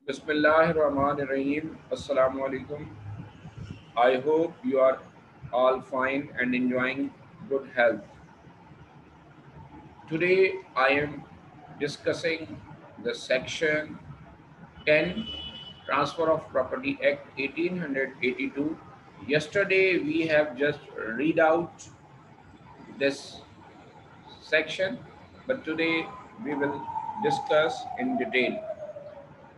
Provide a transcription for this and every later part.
Bismillahirrahmanirrahim. Assalamu alaikum. I hope you are all fine and enjoying good health. Today I am discussing the section 10 Transfer of Property Act 1882. Yesterday we have just read out this section, but today we will discuss in detail.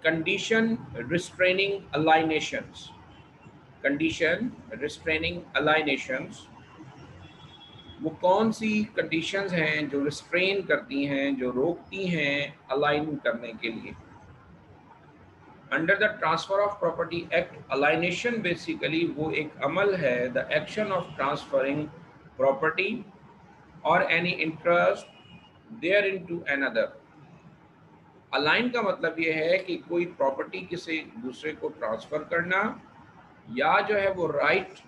Condition restraining alienations. Condition restraining alienations वो कौन सी conditions हैं जो restrain करती हैं, जो रोकती हैं align करने के लिए। Under the transfer of property act, alienation basically वो एक अमल है, the action of transferring property or any interest there into another. Alien का मतलब ये है कि कोई प्रॉपर्टी किसी दूसरे को ट्रांसफर करना, या जो है वो राइट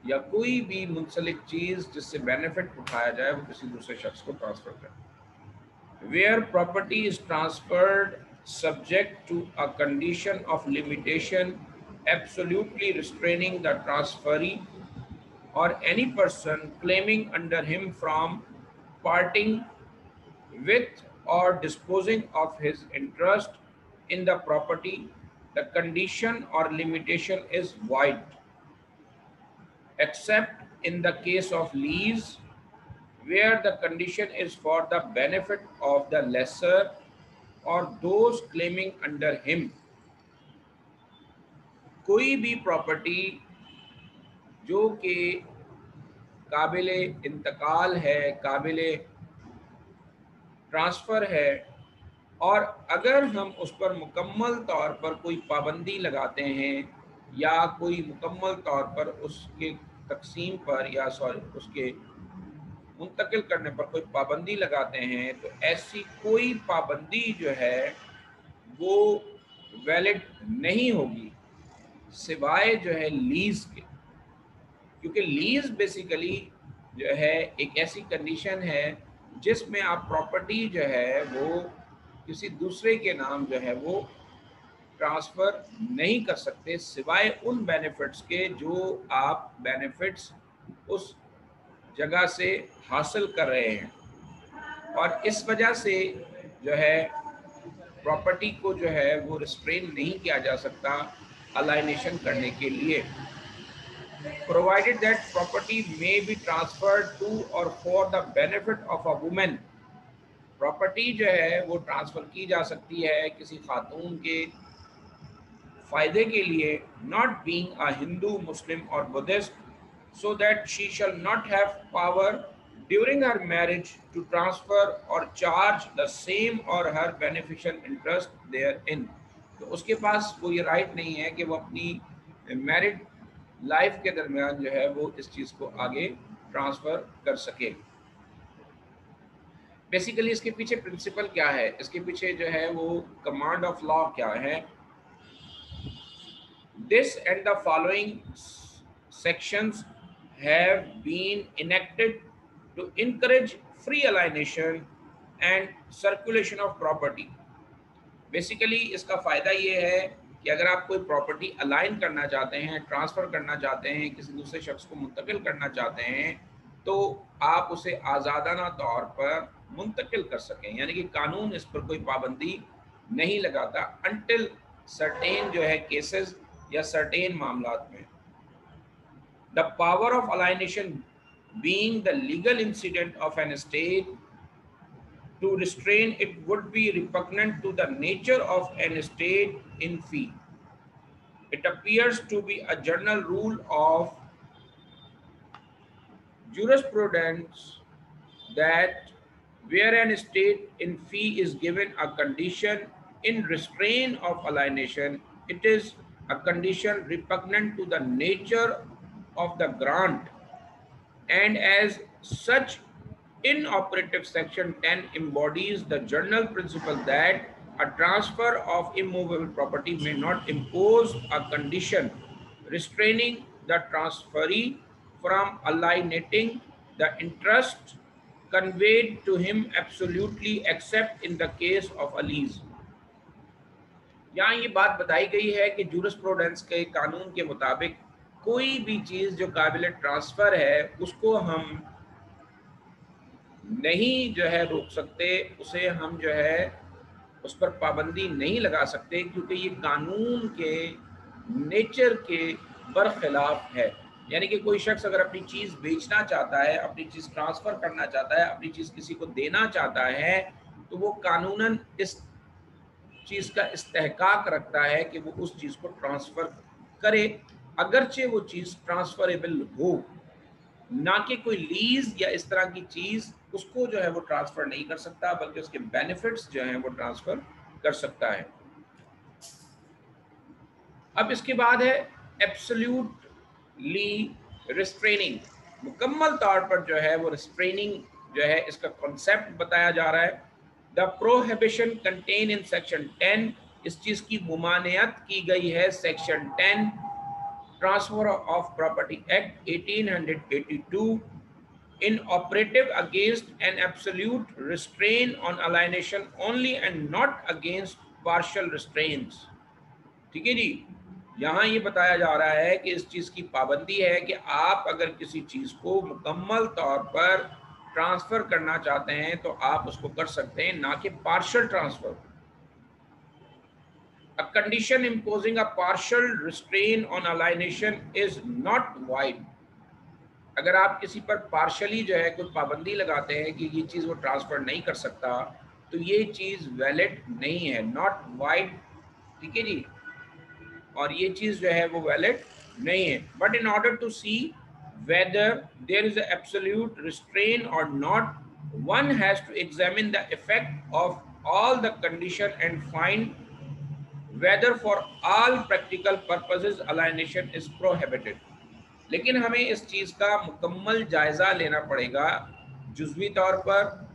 या कोई भी मुंसलिक चीज़ जिससे बेनिफिट उठाया जाए वो किसी दूसरे शख्स को ट्रांसफ़र करें। Where property is transferred subject to a condition of limitation absolutely restraining the transferee or any person claiming under him from parting with or disposing of his interest in the property, the condition or limitation is void, except in the case of lease, where the condition is for the benefit of the lessor or those claiming under him. कोई भी property जो कि काबिले इंतकाल है, काबिले transfer है, और अगर हम उस पर मुकम्मल तौर पर कोई पाबंदी लगाते हैं या कोई मुकम्मल तौर पर उसके तकसीम पर या उसके मुंतकिल करने पर कोई पाबंदी लगाते हैं, तो ऐसी कोई पाबंदी जो है वो वैलिड नहीं होगी सिवाय जो है लीज़ के। क्योंकि लीज़ बेसिकली जो है एक ऐसी कंडीशन है जिसमें आप प्रॉपर्टी जो है वो किसी दूसरे के नाम जो है वो ट्रांसफ़र नहीं कर सकते सिवाय उन बेनिफिट्स के जो आप बेनिफिट्स उस जगह से हासिल कर रहे हैं। और इस वजह से जो है प्रॉपर्टी को जो है वो रिस्ट्रेन नहीं किया जा सकता अलाइनेशन करने के लिए। Provided that property may be transferred to or for the benefit of a women, property जो है वो ट्रांसफ़र की जा सकती है किसी खातून के फ़ायदे के लिए, not being a Hindu, Muslim or Buddhist, so that she shall not have power during her marriage to transfer or charge the same or her beneficial interest therein. तो उसके पास वो ये राइट नहीं है कि वो अपनी मैरिड लाइफ के दरमियान जो है वो इस चीज़ को आगे ट्रांसफ़र कर सके। बेसिकली इसके पीछे प्रिंसिपल क्या है, इसके पीछे जो है वो कमांड ऑफ लॉ क्या है। This and the following sections have been enacted to encourage free alienation and circulation of property. Basically इसका फ़ायदा ये है कि अगर आप कोई प्रॉपर्टी अलाइन करना चाहते हैं, ट्रांसफ़र करना चाहते हैं, किसी दूसरे शख्स को मुंतकिल करना चाहते हैं, तो आप उसे आज़ादाना तौर पर मुंतकिल कर सकें। यानी कि कानून इस पर कोई पाबंदी नहीं लगाता अनटिल सर्टेन जो है केसेस या सर्टेन मामलात में। The power of alienation being the legal incident of an estate, to restrain it would be repugnant to the nature of an estate in fee. It appears to be a general rule of jurisprudence that where an estate in fee is given a condition in restraint of alienation, it is a condition repugnant to the nature of the grant, and as such inoperative section 10 embodies the general principle that a transfer of immovable property may not impose a condition restraining the transferee from alienating the interest conveyed to him absolutely except in the case of a lease. यहाँ ये बात बताई गई है कि jurisprudence के कानून के मुताबिक कोई भी चीज़ जो काबिल ट्रांसफ़र है उसको हम नहीं जो है रोक सकते, उसे हम जो है उस पर पाबंदी नहीं लगा सकते, क्योंकि ये कानून के नेचर के बरखिलाफ है। यानी कि कोई शख्स अगर अपनी चीज़ बेचना चाहता है, अपनी चीज़ ट्रांसफ़र करना चाहता है, अपनी चीज़ किसी को देना चाहता है, तो वो कानूनन इस चीज़ का इस्तेहकाक रखता है कि वो उस चीज़ को ट्रांसफ़र करे, अगरचे वो चीज़ ट्रांसफ़रेबल हो, ना कि कोई लीज़ या इस तरह की चीज़ उसको जो है वो ट्रांसफ़र नहीं कर सकता, बल्कि उसके बेनिफिट्स जो हैं वो ट्रांसफ़र कर सकता है। अब इसके बाद है एब्सोल्यूटली रिस्ट्रेनिंग। मुकम्मल तौर पर जो है वो रिस्ट्रेनिंग जो है इसका कॉन्सेप्ट बताया जा रहा है। The prohibition contain in section 10, इस चीज़ की मुमानियत की गई है section 10 transfer of property act 1882 in operative against an absolute restraint on alienation only and not against partial restraints। ठीक है जी। यहाँ ये बताया जा रहा है कि इस चीज़ की पाबंदी है कि आप अगर किसी चीज़ को मुकम्मल तौर पर ट्रांसफ़र करना चाहते हैं तो आप उसको कर सकते हैं, ना कि partial transfer. A condition imposing a partial restraint on alienation is not void। अगर आप किसी पर पार्शली जो है कोई पाबंदी लगाते हैं कि ये चीज़ वो ट्रांसफ़र नहीं कर सकता, तो ये चीज़ वैलिड नहीं है, नॉट वाइड। ठीक है जी। और ये चीज़ जो है वो वैलिड नहीं है। But in order to see whether there is absolute restrain or not, one has to examine the effect of all the condition and find whether for all practical purposes alienation is prohibited. लेकिन हमें इस चीज़ का मुकम्मल जायज़ा लेना पड़ेगा जुज़वी तौर पर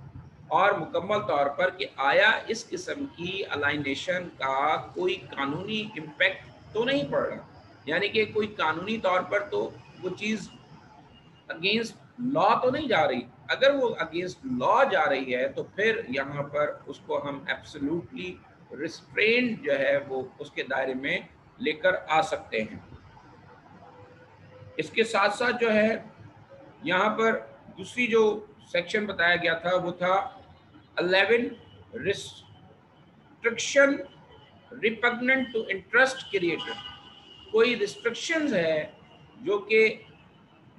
और मुकम्मल तौर पर कि आया इस किस्म की अलाइनेशन का कोई कानूनी इम्पैक्ट तो नहीं पड़ रहा, यानी कि कोई कानूनी तौर पर तो वो चीज़ अगेंस्ट लॉ तो नहीं जा रही। अगर वो अगेंस्ट लॉ जा रही है तो फिर यहाँ पर उसको हम एब्सोल्युटली रिस्ट्रेंट जो है वो उसके दायरे में लेकर आ सकते हैं। इसके साथ साथ जो है यहाँ पर दूसरी जो सेक्शन बताया गया था वो था 11 restriction repugnant to interest created. कोई रिस्ट्रिक्शंस है जो कि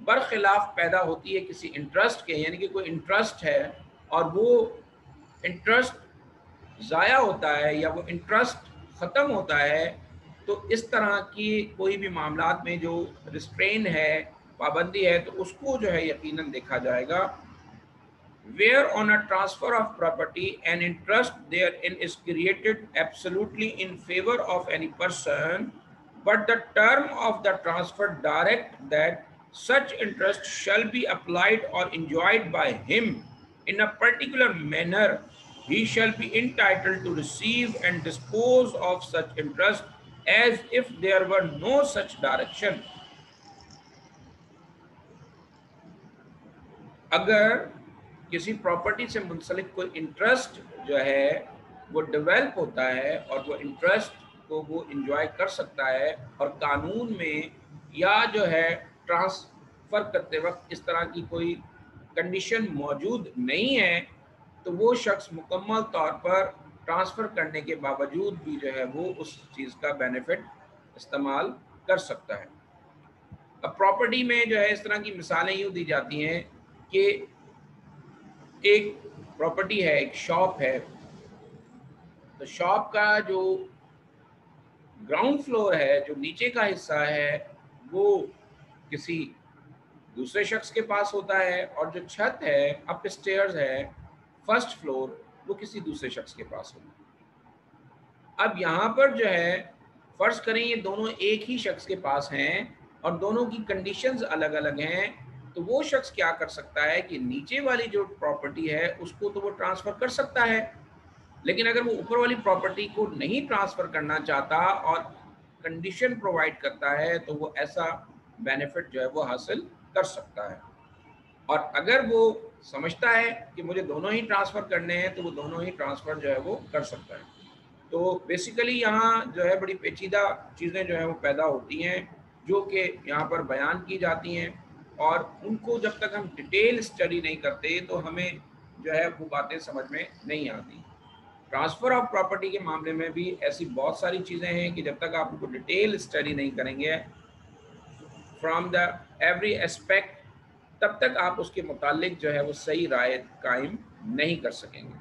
बरखिलाफ पैदा होती है किसी इंटरेस्ट के, यानी कि कोई इंटरेस्ट है और वो इंटरेस्ट ज़ाया होता है या वो इंटरेस्ट ख़त्म होता है, तो इस तरह की कोई भी मामलात में जो रिस्ट्रेन है, पाबंदी है, तो उसको जो है यकीनन देखा जाएगा। Where on a transfer of property an interest therein is created absolutely in favor of any person, but the term of the transfer direct that such interest shall be applied or enjoyed by him in a particular manner, he shall be entitled to receive and dispose of such interest as if there were no such direction। अगर किसी property से मुंसलिक कोई interest जो है वो develop होता है और वो इंटरेस्ट को वो इंजॉय कर सकता है और कानून में या जो है ट्रांसफ़र करते वक्त इस तरह की कोई कंडीशन मौजूद नहीं है, तो वो शख्स मुकम्मल तौर पर ट्रांसफ़र करने के बावजूद भी जो है वो उस चीज़ का बेनिफिट इस्तेमाल कर सकता है। अब प्रॉपर्टी में जो है इस तरह की मिसालें यूँ दी जाती हैं कि एक प्रॉपर्टी है, एक शॉप है, तो शॉप का जो ग्राउंड फ्लोर है, जो नीचे का हिस्सा है, वो किसी दूसरे शख्स के पास होता है और जो छत है, अपस्टेयर्स है, फर्स्ट फ्लोर, वो किसी दूसरे शख्स के पास होता है। अब यहाँ पर जो है फ़र्ज़ करें ये दोनों एक ही शख्स के पास हैं और दोनों की कंडीशंस अलग-अलग हैं, तो वो शख्स क्या कर सकता है कि नीचे वाली जो प्रॉपर्टी है उसको तो वो ट्रांसफ़र कर सकता है, लेकिन अगर वो ऊपर वाली प्रॉपर्टी को नहीं ट्रांसफ़र करना चाहता और कंडीशन प्रोवाइड करता है, तो वो ऐसा बेनिफिट जो है वो हासिल कर सकता है। और अगर वो समझता है कि मुझे दोनों ही ट्रांसफ़र करने हैं, तो वो दोनों ही ट्रांसफ़र जो है वो कर सकता है। तो बेसिकली यहाँ जो है बड़ी पेचीदा चीज़ें जो हैं वो पैदा होती हैं जो कि यहाँ पर बयान की जाती हैं, और उनको जब तक हम डिटेल स्टडी नहीं करते तो हमें जो है वो बातें समझ में नहीं आती। ट्रांसफ़र ऑफ प्रॉपर्टी के मामले में भी ऐसी बहुत सारी चीज़ें हैं कि जब तक आप उनको डिटेल स्टडी नहीं करेंगे फ्रॉम द एवरी एस्पेक्ट, तब तक आप उसके मुतालिक जो है वो सही राय कायम नहीं कर सकेंगे।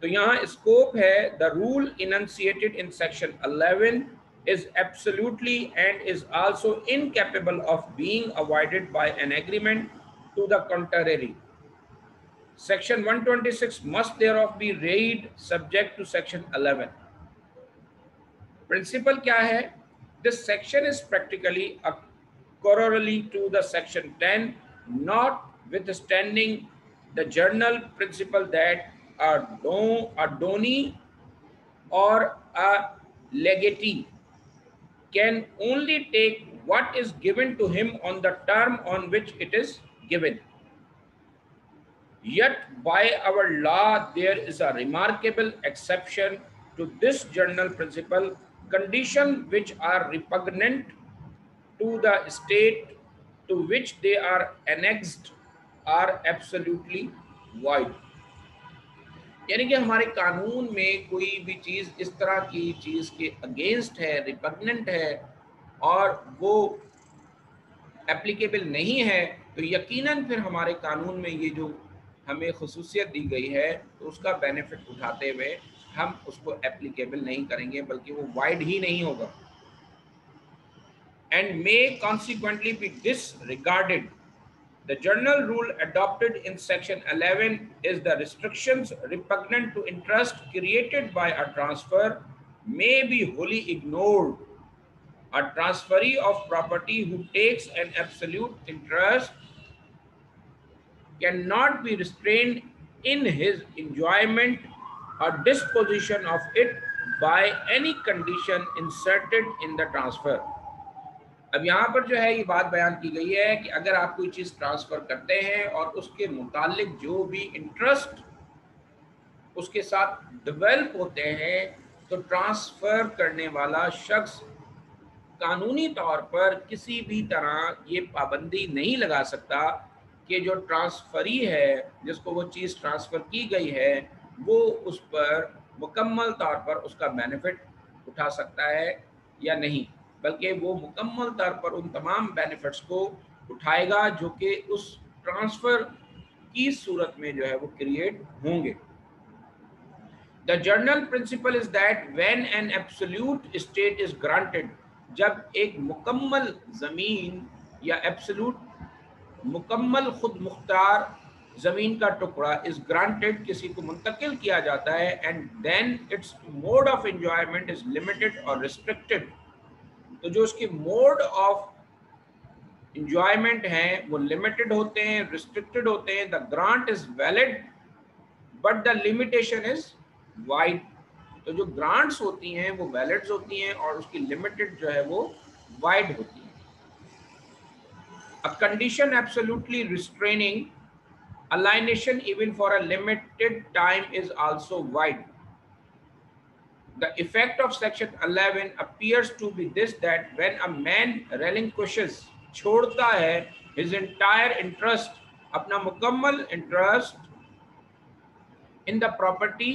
तो यहाँ स्कोप है, the rule enunciated in section 11 is absolutely and is also incapable of being avoided by an agreement to the contrary. Section 126 must thereof be read subject to section 11. Principle क्या है? This section is practically a corollary to the section 10, notwithstanding the general principle that a donee or a legatee can only take what is given to him on the term on which it is given. Yet by our law there is a remarkable exception to this general principle. Conditions which are repugnant to the state to which they are annexed are absolutely void. यानी कि हमारे कानून में कोई भी चीज़ इस तरह की चीज़ के अगेंस्ट है, रिपग्नेंट है और वो एप्लीकेबल नहीं है, तो यकीनन फिर हमारे कानून में ये जो हमें खसूसियत दी गई है तो उसका बेनिफिट उठाते हुए हम उसको एप्लीकेबल नहीं करेंगे, बल्कि वो वाइड ही नहीं होगा and may consequently be disregarded. The general rule adopted in section 11 is the restrictions repugnant to interest created by a transfer may be wholly ignored. A transferee of property who takes an absolute interest cannot be restrained in his enjoyment or disposition of it by any condition inserted in the transfer. अब यहाँ पर जो है ये बात बयान की गई है कि अगर आप कोई चीज़ ट्रांसफ़र करते हैं और उसके मुतालिक जो भी इंटरेस्ट उसके साथ डेवलप होते हैं, तो ट्रांसफ़र करने वाला शख्स कानूनी तौर पर किसी भी तरह ये पाबंदी नहीं लगा सकता कि जो ट्रांसफ़री है, जिसको वो चीज़ ट्रांसफ़र की गई है, वो उस पर मुकम्मल तौर पर उसका बेनिफिट उठा सकता है या नहीं, बल्कि वो मुकम्मल तौर पर उन तमाम बेनिफिट्स को उठाएगा जो कि उस ट्रांसफ़र की सूरत में जो है वो क्रिएट होंगे. The general principle is that when an absolute estate is granted, जब एक मुकम्मल ज़मीन या एब्सोल्यूट मुकम्मल खुद मुख्तार ज़मीन का टुकड़ा इस ग्रांटेड किसी को मुंतकिल किया जाता है and then its mode of enjoyment is limited और रिस्ट्रिक्टेड, तो जो उसके मोड ऑफ इंजॉयमेंट हैं वो लिमिटेड होते हैं, रिस्ट्रिक्टेड होते हैं. The grant is valid but the limitation is wide. तो जो ग्रांट्स होती हैं वो वैलिड्स होती हैं और उसकी लिमिटेड जो है वो वाइड होती है. A condition absolutely restraining alienation even for a limited time is also void. The effect of section 11 appears to be this, that when a man relinquishes, छोड़ता है his entire interest, अपना मुकम्मल interest in the property,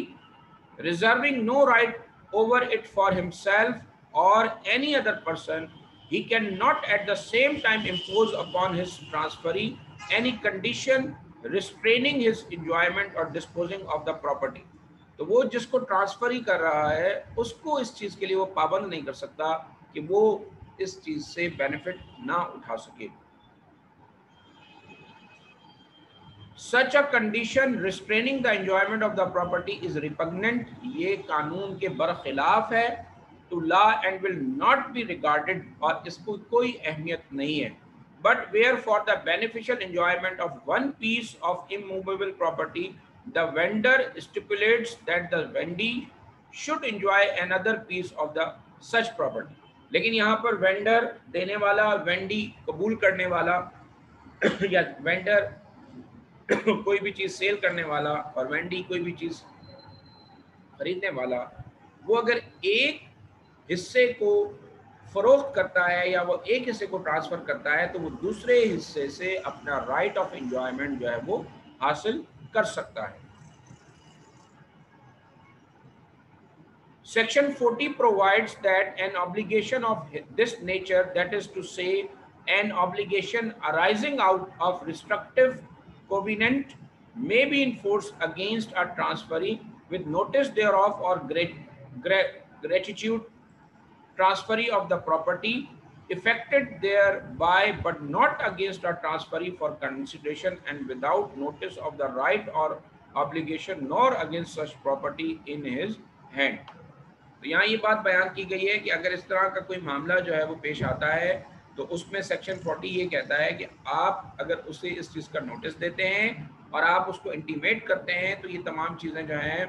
reserving no right over it for himself or any other person, he cannot at the same time impose upon his transferee any condition restraining his enjoyment or disposing of the property. तो वो जिसको transfer ही कर रहा है उसको इस चीज़ के लिए वो पाबंद नहीं कर सकता कि वो इस चीज़ से बेनिफिट ना उठा सके. Such a condition restraining the enjoyment of the property is repugnant. ये कानून के बरखिलाफ है to law and will not be regarded, और इसको कोई अहमियत नहीं है. But where for the beneficial enjoyment of one piece of immovable property, the vendor stipulates that the vendee should enjoy another piece of the such property. लेकिन यहाँ पर vendor देने वाला, वेंडी कबूल करने वाला या वेंडर कोई भी चीज़ सेल करने वाला और वेंडी कोई भी चीज़ खरीदने वाला, वो अगर एक हिस्से को फरोख्त करता है या वो एक हिस्से को ट्रांसफर करता है तो वो दूसरे हिस्से से अपना राइट ऑफ एंजॉयमेंट जो है वो हासिल कर सकता है। Section 40 provides that an obligation of this nature, that is to say, an obligation arising out of restrictive covenant, may be enforced against a transferee with notice thereof or gratitude transferee of the property effected thereby, but not against a transferee for consideration and without notice of the right or obligation, nor against such property in his hand. तो यहाँ ये बात बयान की गई है कि अगर इस तरह का कोई मामला जो है वो पेश आता है तो उसमें सेक्शन 40 ये कहता है कि आप अगर उसे इस चीज़ का नोटिस देते हैं और आप उसको इंटीमेट करते हैं तो ये तमाम चीज़ें जो हैं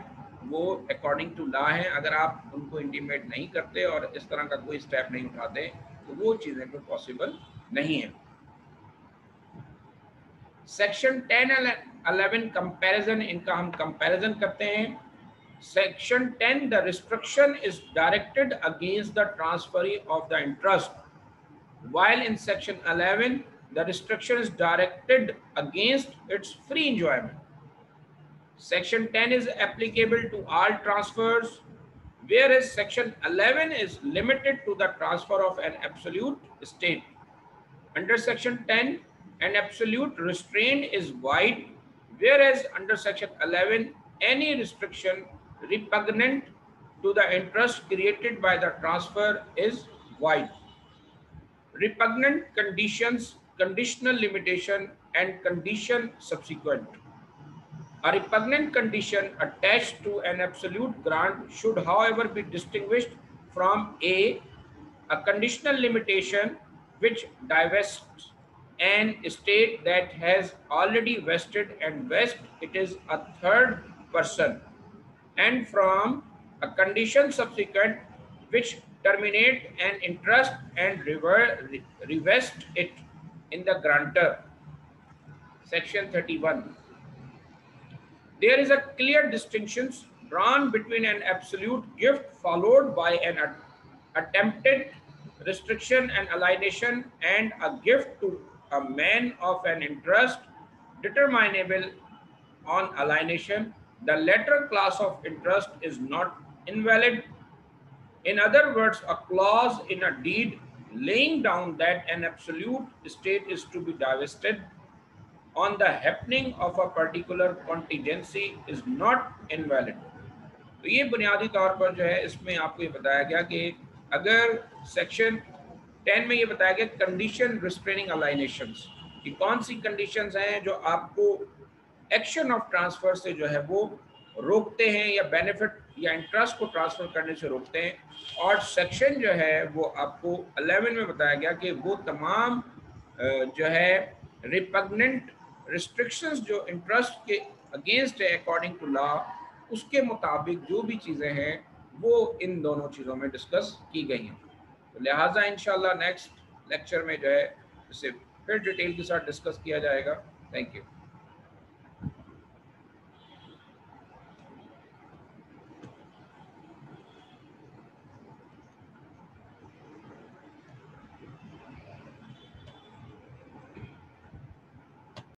वो अकॉर्डिंग टू लॉ हैं। अगर आप उनको इंटीमेट नहीं करते और इस तरह का कोई स्टेप नहीं उठाते तो वो चीज़ें फिर पॉसिबल नहीं है। सेक्शन 10 11 कंपैरिजन, इनका हम कंपैरिजन करते हैं। Section 10, the restriction is directed against the transferee of the interest, while in Section 11, the restriction is directed against its free enjoyment. Section 10 is applicable to all transfers, whereas Section 11 is limited to the transfer of an absolute estate. Under Section 10, an absolute restraint is void, whereas under Section 11, any restriction repugnant to the interest created by the transfer is void. Repugnant conditions, conditional limitation, and condition subsequent. A repugnant condition attached to an absolute grant should, however, be distinguished from a conditional limitation which divests an estate that has already vested and vests it is a third person, and from a condition subsequent which terminate an interest and revest it in the grantor. Section 31. There is a clear distinction drawn between an absolute gift followed by an attempted restriction and alienation and a gift to a man of an interest determinable on alienation. The latter class of interest is not invalid. In other words, a clause in a deed laying down that an absolute estate is to be divested on the happening of a particular contingency is not invalid. तो ये बुनियादी तौर पर जो है इसमें आपको ये बताया गया कि अगर सेक्शन 10 में ये बताया गया कंडीशन रिस्ट्रेनिंग अलाइनेशंस कि कौन सी कंडीशंस हैं जो आपको एक्शन ऑफ ट्रांसफर से जो है वो रोकते हैं या बेनिफिट या इंटरेस्ट को ट्रांसफर करने से रोकते हैं, और सेक्शन जो है वो आपको 11 में बताया गया कि वो तमाम जो है रिपग्नेंट रिस्ट्रिक्शंस जो इंटरेस्ट के अगेंस्ट है अकॉर्डिंग टू लॉ, उसके मुताबिक जो भी चीज़ें हैं वो इन दोनों चीज़ों में डिस्कस की गई हैं। तो लिहाजा इंशाल्लाह नेक्स्ट लेक्चर में जो है इसे फिर डिटेल के साथ डिस्कस किया जाएगा। Thank you.